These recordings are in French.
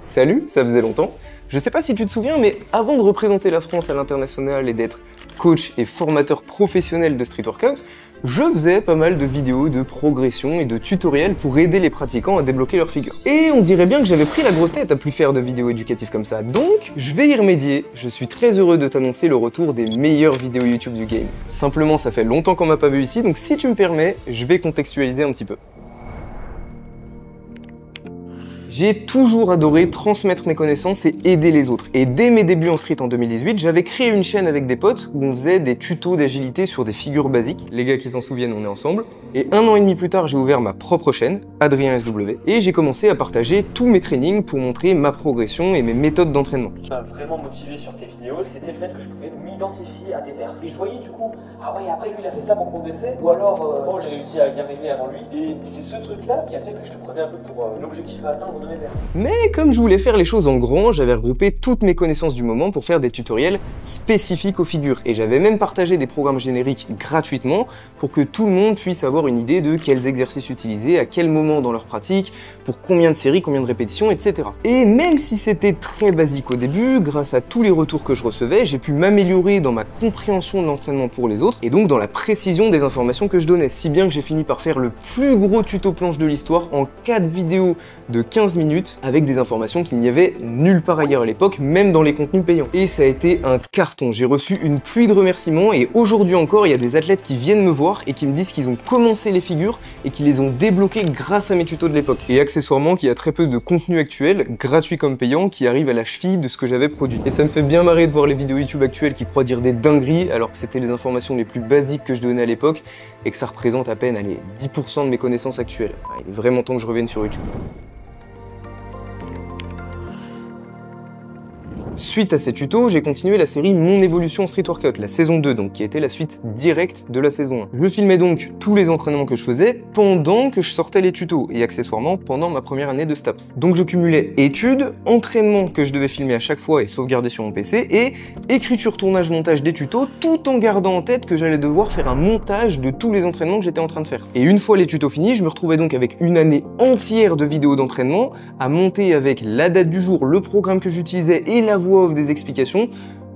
Salut, ça faisait longtemps. Je sais pas si tu te souviens, mais avant de représenter la France à l'international et d'être coach et formateur professionnel de street workout, je faisais pas mal de vidéos de progression et de tutoriels pour aider les pratiquants à débloquer leur figure. Et on dirait bien que j'avais pris la grosse tête à plus faire de vidéos éducatives comme ça, donc je vais y remédier. Je suis très heureux de t'annoncer le retour des meilleures vidéos YouTube du game. Simplement, ça fait longtemps qu'on m'a pas vu ici, donc si tu me permets, je vais contextualiser un petit peu. J'ai toujours adoré transmettre mes connaissances et aider les autres. Et dès mes débuts en street en 2018, j'avais créé une chaîne avec des potes où on faisait des tutos d'agilité sur des figures basiques. Les gars qui t'en souviennent, on est ensemble. Et 1 an et demi plus tard, j'ai ouvert ma propre chaîne, Adrien SW, et j'ai commencé à partager tous mes trainings pour montrer ma progression et mes méthodes d'entraînement. Ce qui m'a vraiment motivé sur tes vidéos, c'était le fait que je pouvais m'identifier à tes perfs. Et je voyais du coup, ah ouais, après lui il a fait ça pour progresser, ou alors, bon, j'ai réussi à y arriver avant lui. Et c'est ce truc-là qui a fait que je te prenais un peu pour l'objectif à atteindre de mes perfs. Mais comme je voulais faire les choses en grand, j'avais regroupé toutes mes connaissances du moment pour faire des tutoriels spécifiques aux figures. Et j'avais même partagé des programmes génériques gratuitement pour que tout le monde puisse avoir une idée de quels exercices utiliser, à quel moment dans leur pratique, pour combien de séries, combien de répétitions, etc. Et même si c'était très basique au début, grâce à tous les retours que je recevais, j'ai pu m'améliorer dans ma compréhension de l'entraînement pour les autres et donc dans la précision des informations que je donnais. Si bien que j'ai fini par faire le plus gros tuto planche de l'histoire en 4 vidéos de 15 minutes avec des informations qu'il n'y avait nulle part ailleurs à l'époque, même dans les contenus payants. Et ça a été un carton. J'ai reçu une pluie de remerciements et aujourd'hui encore, il y a des athlètes qui viennent me voir et qui me disent qu'ils ont commencé les figures et qu'ils les ont débloquées grâce à mes tutos de l'époque. Et accessoirement qu'il y a très peu de contenu actuel, gratuit comme payant, qui arrive à la cheville de ce que j'avais produit. Et ça me fait bien marrer de voir les vidéos YouTube actuelles qui croient dire des dingueries alors que c'était les informations les plus basiques que je donnais à l'époque et que ça représente à peine, allez, 10% de mes connaissances actuelles. Il est vraiment temps que je revienne sur YouTube. Suite à ces tutos, j'ai continué la série Mon évolution en street workout, la saison 2, donc qui était la suite directe de la saison 1. Je filmais donc tous les entraînements que je faisais pendant que je sortais les tutos, et accessoirement pendant ma première année de STAPS. Donc je cumulais études, entraînements que je devais filmer à chaque fois et sauvegarder sur mon PC, et écriture, tournage, montage des tutos, tout en gardant en tête que j'allais devoir faire un montage de tous les entraînements que j'étais en train de faire. Et une fois les tutos finis, je me retrouvais donc avec une année entière de vidéos d'entraînement, à monter avec la date du jour, le programme que j'utilisais et la voix off des explications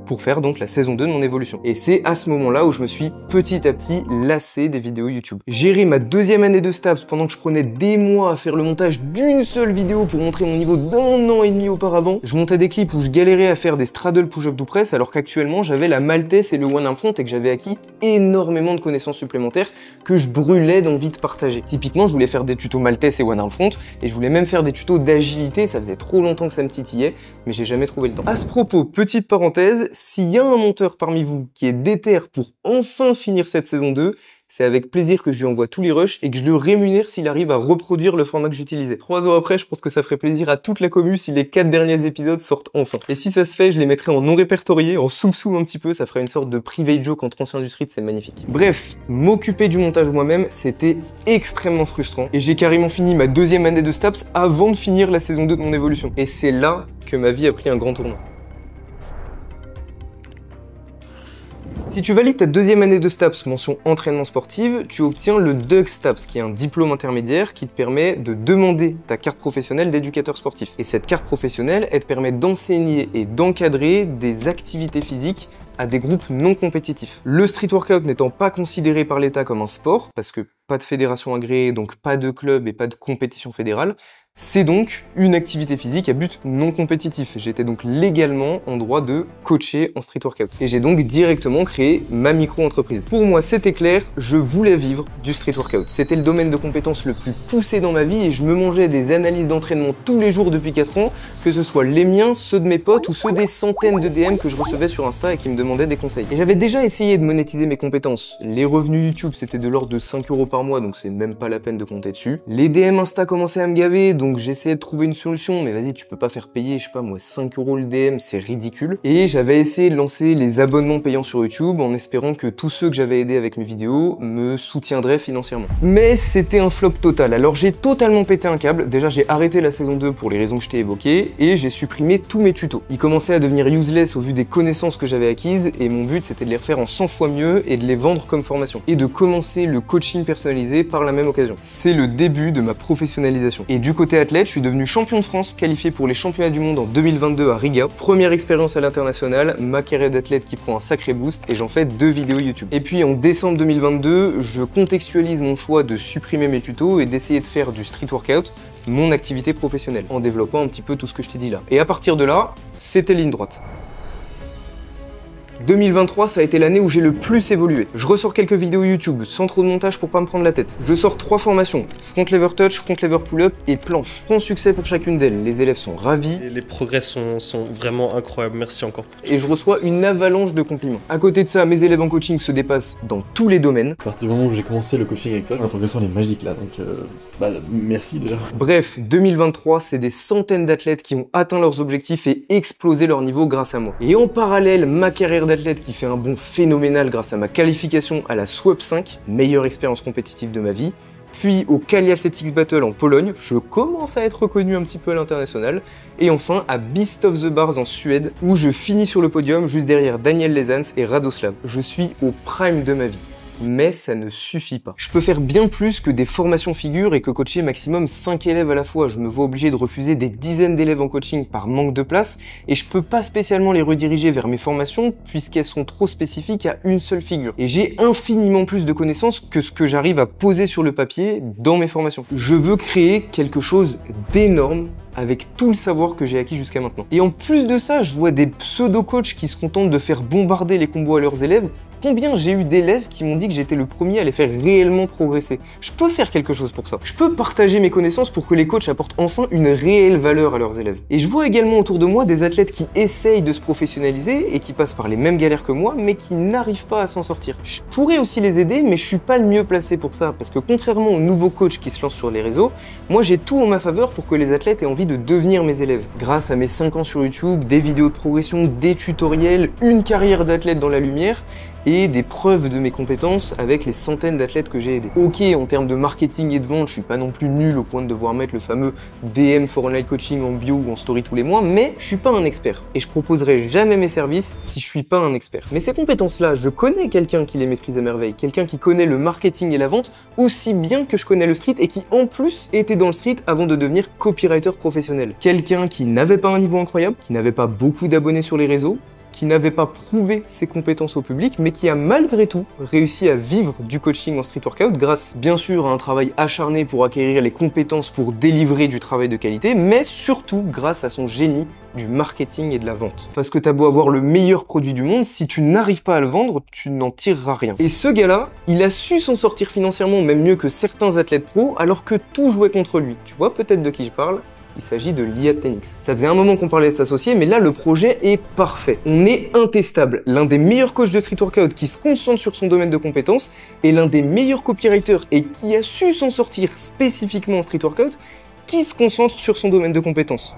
pour faire donc la saison 2 de mon évolution. Et c'est à ce moment-là où je me suis petit à petit lassé des vidéos YouTube. Gérer ma deuxième année de STAPS pendant que je prenais des mois à faire le montage d'une seule vidéo pour montrer mon niveau d'1 an et demi auparavant. Je montais des clips où je galérais à faire des straddle push-up do press alors qu'actuellement j'avais la maltaise et le one arm front et que j'avais acquis énormément de connaissances supplémentaires que je brûlais d'envie de partager. Typiquement, je voulais faire des tutos maltaise et one arm front et je voulais même faire des tutos d'agilité, ça faisait trop longtemps que ça me titillait, mais j'ai jamais trouvé le temps. À ce propos, petite parenthèse, s'il y a un monteur parmi vous qui est déter pour enfin finir cette saison 2, c'est avec plaisir que je lui envoie tous les rushs et que je le rémunère s'il arrive à reproduire le format que j'utilisais. 3 ans après, je pense que ça ferait plaisir à toute la commu si les 4 derniers épisodes sortent enfin. Et si ça se fait, je les mettrai en non répertorié, en soum-soum un petit peu, ça ferait une sorte de private joke entre anciens du street, c'est magnifique. Bref, m'occuper du montage moi-même, c'était extrêmement frustrant. Et j'ai carrément fini ma deuxième année de STAPS avant de finir la saison 2 de mon évolution. Et c'est là que ma vie a pris un grand tournant. Si tu valides ta deuxième année de STAPS mention entraînement sportif, tu obtiens le DUG STAPS, qui est un diplôme intermédiaire qui te permet de demander ta carte professionnelle d'éducateur sportif. Et cette carte professionnelle, elle te permet d'enseigner et d'encadrer des activités physiques à des groupes non compétitifs. Le street workout n'étant pas considéré par l'État comme un sport, parce que pas de fédération agréée, donc pas de club et pas de compétition fédérale, c'est donc une activité physique à but non compétitif. J'étais donc légalement en droit de coacher en street workout. Et j'ai donc directement créé ma micro-entreprise. Pour moi, c'était clair, je voulais vivre du street workout. C'était le domaine de compétences le plus poussé dans ma vie et je me mangeais des analyses d'entraînement tous les jours depuis 4 ans, que ce soit les miens, ceux de mes potes ou ceux des centaines de DM que je recevais sur Insta et qui me demandaient des conseils. Et j'avais déjà essayé de monétiser mes compétences. Les revenus YouTube, c'était de l'ordre de 5 € par mois, donc c'est même pas la peine de compter dessus. Les DM Insta commençaient à me gaver, donc j'essayais de trouver une solution, mais vas-y, tu peux pas faire payer, je sais pas moi, 5 € le DM, c'est ridicule. Et j'avais essayé de lancer les abonnements payants sur YouTube en espérant que tous ceux que j'avais aidés avec mes vidéos me soutiendraient financièrement. Mais c'était un flop total, alors j'ai totalement pété un câble. Déjà, j'ai arrêté la saison 2 pour les raisons que je t'ai évoquées, et j'ai supprimé tous mes tutos. Ils commençaient à devenir useless au vu des connaissances que j'avais acquises, et mon but c'était de les refaire en 100 fois mieux et de les vendre comme formation. Et de commencer le coaching personnalisé par la même occasion. C'est le début de ma professionnalisation. Et du côté été athlète, je suis devenu champion de France, qualifié pour les championnats du monde en 2022 à Riga. Première expérience à l'international, ma carrière d'athlète qui prend un sacré boost et j'en fais 2 vidéos YouTube. Et puis en décembre 2022, je contextualise mon choix de supprimer mes tutos et d'essayer de faire du street workout mon activité professionnelle, en développant un petit peu tout ce que je t'ai dit là. Et à partir de là, c'était ligne droite. 2023, ça a été l'année où j'ai le plus évolué. Je ressors quelques vidéos YouTube, sans trop de montage pour pas me prendre la tête. Je sors 3 formations, front lever touch, front lever pull-up et planche. Prends succès pour chacune d'elles, les élèves sont ravis. Et les progrès sont vraiment incroyables, merci encore. Et je reçois une avalanche de compliments. À côté de ça, mes élèves en coaching se dépassent dans tous les domaines. À partir du moment où j'ai commencé le coaching avec toi, la progression elle est magique là, donc merci déjà. Bref, 2023, c'est des centaines d'athlètes qui ont atteint leurs objectifs et explosé leur niveau grâce à moi. Et en parallèle, ma carrière d'athlète qui fait un bond phénoménal grâce à ma qualification à la SWAP 5, meilleure expérience compétitive de ma vie, puis au Cali Athletics Battle en Pologne, je commence à être reconnu un petit peu à l'international, et enfin à Beast of the Bars en Suède, où je finis sur le podium juste derrière Daniel Lezans et Radoslav. Je suis au prime de ma vie. Mais ça ne suffit pas. Je peux faire bien plus que des formations figures et que coacher maximum 5 élèves à la fois. Je me vois obligé de refuser des dizaines d'élèves en coaching par manque de place et je peux pas spécialement les rediriger vers mes formations puisqu'elles sont trop spécifiques à une seule figure. Et j'ai infiniment plus de connaissances que ce que j'arrive à poser sur le papier dans mes formations. Je veux créer quelque chose d'énorme avec tout le savoir que j'ai acquis jusqu'à maintenant. Et en plus de ça, je vois des pseudo-coachs qui se contentent de faire bombarder les combos à leurs élèves. Combien j'ai eu d'élèves qui m'ont dit que j'étais le premier à les faire réellement progresser. Je peux faire quelque chose pour ça. Je peux partager mes connaissances pour que les coachs apportent enfin une réelle valeur à leurs élèves. Et je vois également autour de moi des athlètes qui essayent de se professionnaliser et qui passent par les mêmes galères que moi, mais qui n'arrivent pas à s'en sortir. Je pourrais aussi les aider, mais je suis pas le mieux placé pour ça, parce que contrairement aux nouveaux coachs qui se lancent sur les réseaux, moi j'ai tout en ma faveur pour que les athlètes aient envie de devenir mes élèves. Grâce à mes 5 ans sur YouTube, des vidéos de progression, des tutoriels, une carrière d'athlète dans la lumière, et des preuves de mes compétences avec les centaines d'athlètes que j'ai aidés. Ok, en termes de marketing et de vente, je suis pas non plus nul au point de devoir mettre le fameux DM for Online Coaching en bio ou en story tous les mois, mais je suis pas un expert et je proposerai jamais mes services si je suis pas un expert. Mais ces compétences-là, je connais quelqu'un qui les maîtrise à merveille, quelqu'un qui connaît le marketing et la vente aussi bien que je connais le street et qui en plus était dans le street avant de devenir copywriter professionnel. Quelqu'un qui n'avait pas un niveau incroyable, qui n'avait pas beaucoup d'abonnés sur les réseaux, qui n'avait pas prouvé ses compétences au public, mais qui a malgré tout réussi à vivre du coaching en street workout grâce bien sûr à un travail acharné pour acquérir les compétences pour délivrer du travail de qualité, mais surtout grâce à son génie du marketing et de la vente. Parce que t'as beau avoir le meilleur produit du monde, si tu n'arrives pas à le vendre, tu n'en tireras rien. Et ce gars-là, il a su s'en sortir financièrement, même mieux que certains athlètes pros, alors que tout jouait contre lui. Tu vois peut-être de qui je parle? Il s'agit de Liad Tenix. Ça faisait un moment qu'on parlait de s'associer, mais là, le projet est parfait. On est intestable. L'un des meilleurs coachs de street workout qui se concentre sur son domaine de compétences et l'un des meilleurs copywriters et qui a su s'en sortir spécifiquement en street workout, qui se concentre sur son domaine de compétences.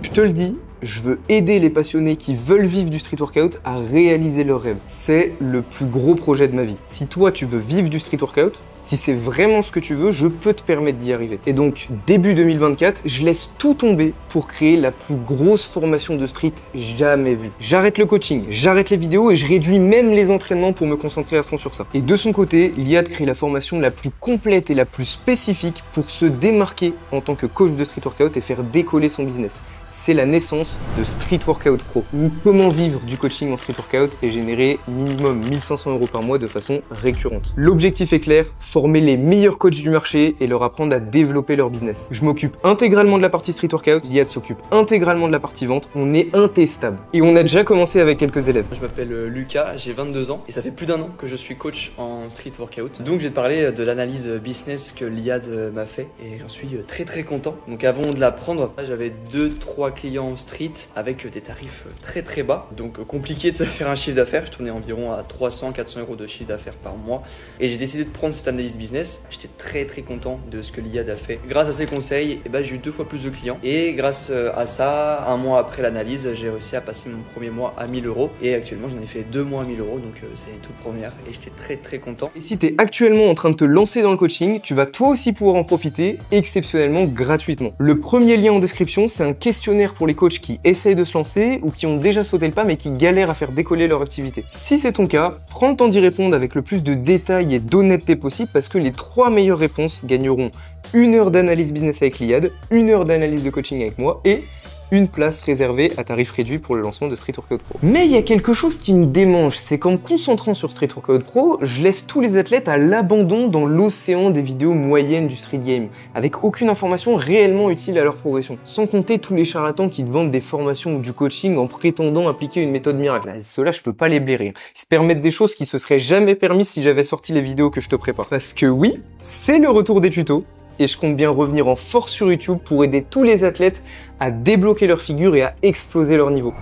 Je te le dis, je veux aider les passionnés qui veulent vivre du street workout à réaliser leurs rêves. C'est le plus gros projet de ma vie. Si toi, tu veux vivre du street workout, si c'est vraiment ce que tu veux, je peux te permettre d'y arriver. Et donc, début 2024, je laisse tout tomber pour créer la plus grosse formation de street jamais vue. J'arrête le coaching, j'arrête les vidéos et je réduis même les entraînements pour me concentrer à fond sur ça. Et de son côté, Liad crée la formation la plus complète et la plus spécifique pour se démarquer en tant que coach de street workout et faire décoller son business. C'est la naissance de Street Workout Pro, ou comment vivre du coaching en street workout et générer minimum 1500 € par mois de façon récurrente. L'objectif est clair, former les meilleurs coachs du marché et leur apprendre à développer leur business. Je m'occupe intégralement de la partie street workout, Liad s'occupe intégralement de la partie vente, on est intestable. Et on a déjà commencé avec quelques élèves. Je m'appelle Lucas, j'ai 22 ans et ça fait plus d'1 an que je suis coach en street workout. Donc je vais te parler de l'analyse business que Liad m'a fait et j'en suis très content. Donc avant de l'apprendre, j'avais 2-3 clients street avec des tarifs très bas, donc compliqué de se faire un chiffre d'affaires. Je tournais environ à 300-400 € de chiffre d'affaires par mois et j'ai décidé de prendre cette analyse business. J'étais très content de ce que Liad a fait. Grâce à ses conseils, j'ai eu 2 fois plus de clients et grâce à ça, un mois après l'analyse, j'ai réussi à passer mon premier mois à 1000 € et actuellement j'en ai fait 2 mois à 1000 €, donc c'est une toute première et j'étais très content. Et si tu es actuellement en train de te lancer dans le coaching, tu vas toi aussi pouvoir en profiter exceptionnellement gratuitement. Le premier lien en description, c'est un questionnaire pour les coachs qui essayent de se lancer ou qui ont déjà sauté le pas mais qui galèrent à faire décoller leur activité. Si c'est ton cas, prends le temps d'y répondre avec le plus de détails et d'honnêteté possible parce que les 3 meilleures réponses gagneront 1 heure d'analyse business avec l'IAD, 1 heure d'analyse de coaching avec moi et une place réservée à tarif réduit pour le lancement de Street Workout Pro. Mais il y a quelque chose qui me démange, c'est qu'en me concentrant sur Street Workout Pro, je laisse tous les athlètes à l'abandon dans l'océan des vidéos moyennes du street game, avec aucune information réellement utile à leur progression. Sans compter tous les charlatans qui te vendent des formations ou du coaching en prétendant appliquer une méthode miracle. Ceux-là, je peux pas les blairer. Ils se permettent des choses qui se seraient jamais permis si j'avais sorti les vidéos que je te prépare. Parce que oui, c'est le retour des tutos, et je compte bien revenir en force sur YouTube pour aider tous les athlètes à débloquer leur figure et à exploser leur niveau.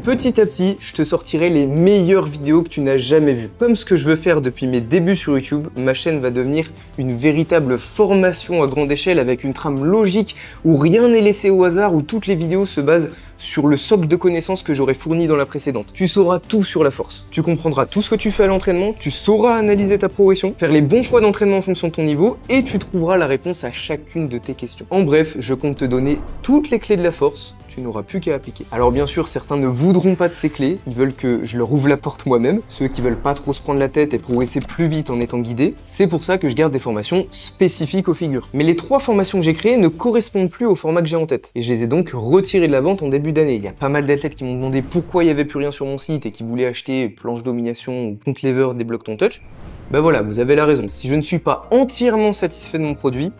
Petit à petit, je te sortirai les meilleures vidéos que tu n'as jamais vues. Comme ce que je veux faire depuis mes débuts sur YouTube, ma chaîne va devenir une véritable formation à grande échelle avec une trame logique où rien n'est laissé au hasard, où toutes les vidéos se basent sur le socle de connaissances que j'aurais fourni dans la précédente. Tu sauras tout sur la force. Tu comprendras tout ce que tu fais à l'entraînement, tu sauras analyser ta progression, faire les bons choix d'entraînement en fonction de ton niveau et tu trouveras la réponse à chacune de tes questions. En bref, je compte te donner toutes les clés de la force. Tu n'auras plus qu'à appliquer. Alors bien sûr, certains ne voudront pas de ces clés, ils veulent que je leur ouvre la porte moi-même, ceux qui veulent pas trop se prendre la tête et progresser plus vite en étant guidés, c'est pour ça que je garde des formations spécifiques aux figures. Mais les 3 formations que j'ai créées ne correspondent plus au format que j'ai en tête, et je les ai donc retirées de la vente en début d'année. Il y a pas mal d'athlètes qui m'ont demandé pourquoi il n'y avait plus rien sur mon site et qui voulaient acheter planche domination ou compte lever débloque ton touch. Ben voilà, vous avez la raison, si je ne suis pas entièrement satisfait de mon produit,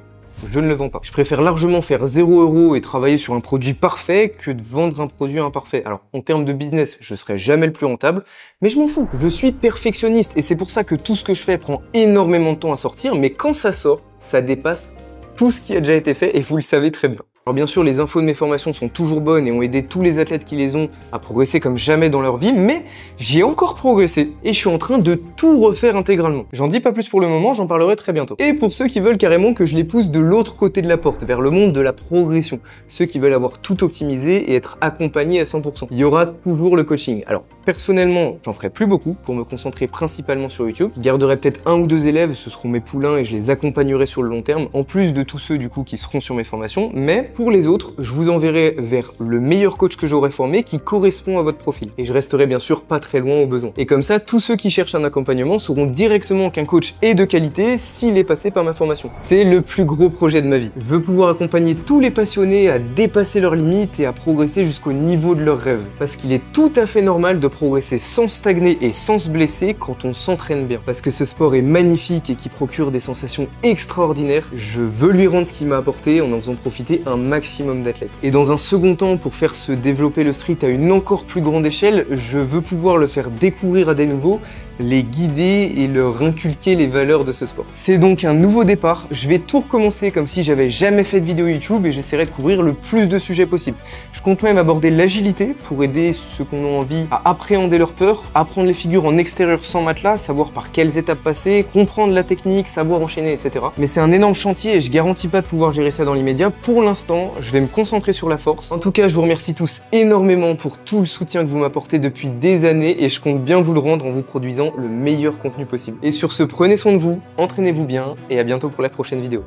je ne le vends pas. Je préfère largement faire 0 € et travailler sur un produit parfait que de vendre un produit imparfait. Alors, en termes de business, je serai jamais le plus rentable, mais je m'en fous. Je suis perfectionniste et c'est pour ça que tout ce que je fais prend énormément de temps à sortir, mais quand ça sort, ça dépasse tout ce qui a déjà été fait et vous le savez très bien. Alors bien sûr, les infos de mes formations sont toujours bonnes et ont aidé tous les athlètes qui les ont à progresser comme jamais dans leur vie, mais j'ai encore progressé et je suis en train de tout refaire intégralement. J'en dis pas plus pour le moment, j'en parlerai très bientôt. Et pour ceux qui veulent carrément que je les pousse de l'autre côté de la porte, vers le monde de la progression, ceux qui veulent avoir tout optimisé et être accompagnés à 100%, il y aura toujours le coaching. Alors personnellement, j'en ferai plus beaucoup pour me concentrer principalement sur YouTube. Je garderai peut-être 1 ou 2 élèves, ce seront mes poulains et je les accompagnerai sur le long terme, en plus de tous ceux du coup qui seront sur mes formations, mais pour les autres, je vous enverrai vers le meilleur coach que j'aurai formé qui correspond à votre profil. Et je resterai bien sûr pas très loin au besoin. Et comme ça, tous ceux qui cherchent un accompagnement sauront directement qu'un coach est de qualité s'il est passé par ma formation. C'est le plus gros projet de ma vie. Je veux pouvoir accompagner tous les passionnés à dépasser leurs limites et à progresser jusqu'au niveau de leurs rêves. Parce qu'il est tout à fait normal de progresser sans stagner et sans se blesser quand on s'entraîne bien. Parce que ce sport est magnifique et qui procure des sensations extraordinaires. Je veux lui rendre ce qu'il m'a apporté en faisant profiter un maximum d'athlètes. Et dans un second temps, pour faire se développer le street à une encore plus grande échelle, je veux pouvoir le faire découvrir à des nouveaux, les guider et leur inculquer les valeurs de ce sport. C'est donc un nouveau départ, je vais tout recommencer comme si j'avais jamais fait de vidéo YouTube et j'essaierai de couvrir le plus de sujets possible. Je compte même aborder l'agilité pour aider ceux qui ont envie à appréhender leur peur, apprendre les figures en extérieur sans matelas, savoir par quelles étapes passer, comprendre la technique, savoir enchaîner, etc. Mais c'est un énorme chantier et je garantis pas de pouvoir gérer ça dans l'immédiat. Pour l'instant, je vais me concentrer sur la force. En tout cas, je vous remercie tous énormément pour tout le soutien que vous m'apportez depuis des années et je compte bien vous le rendre en vous produisant le meilleur contenu possible. Et sur ce, prenez soin de vous, entraînez-vous bien et à bientôt pour la prochaine vidéo.